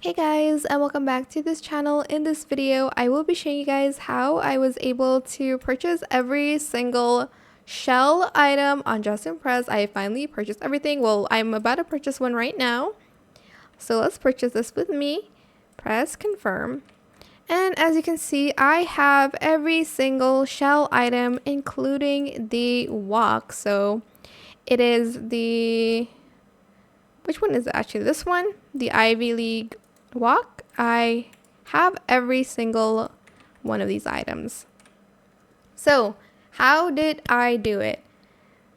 Hey guys, and welcome back to this channel. In this video, I will be showing you guys how I was able to purchase every single shell item on Just Impress. I finally purchased everything. Well, I'm about to purchase one right now. So let's purchase this with me. Press confirm. And as you can see, I have every single shell item, including the walk. So it is the... Which one is it actually? This one? The Ivy League walk. I have every single one of these items. So how did I do it?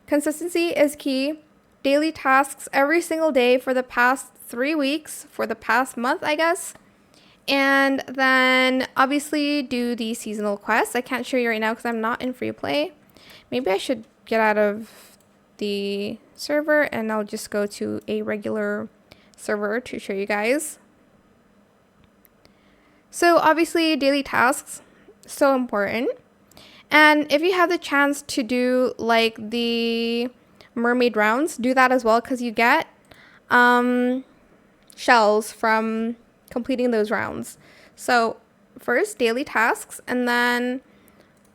Consistency is key. Daily tasks every single day for the past 3 weeks, for the past month, I guess. And then obviously do the seasonal quests. I can't show you right now because I'm not in free play. Maybe I should get out of the server and I'll just go to a regular server to show you guys. So obviously daily tasks, so important. And if you have the chance to do like the mermaid rounds, do that as well because you get shells from completing those rounds. So first daily tasks and then,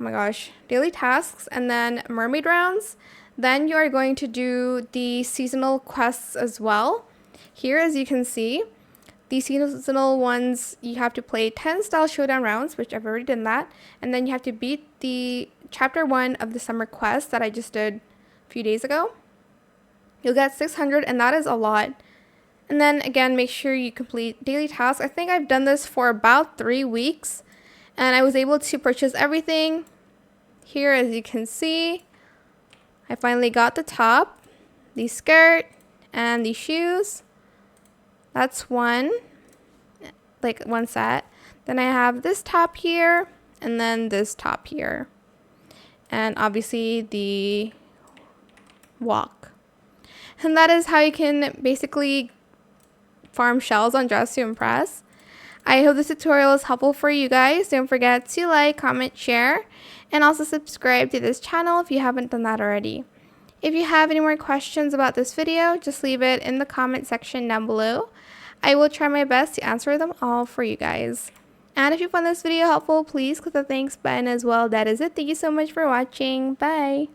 oh my gosh, daily tasks and then mermaid rounds. Then you are going to do the seasonal quests as well. Here, as you can see, the seasonal ones, you have to play 10 style showdown rounds, which I've already done that. And then you have to beat the chapter 1 of the summer quest that I just did a few days ago. You'll get 600 and that is a lot. And then again, make sure you complete daily tasks. I think I've done this for about 3 weeks and I was able to purchase everything. Here, as you can see, I finally got the top, the skirt, and the shoes. That's one set. Then I have this top here, and then this top here. And obviously the walk. And that is how you can basically farm shells on Dress to Impress. I hope this tutorial is helpful for you guys. Don't forget to like, comment, share, and also subscribe to this channel if you haven't done that already. If you have any more questions about this video, just leave it in the comment section down below. I will try my best to answer them all for you guys. And if you found this video helpful, please click the thanks button as well. That is it. Thank you so much for watching. Bye!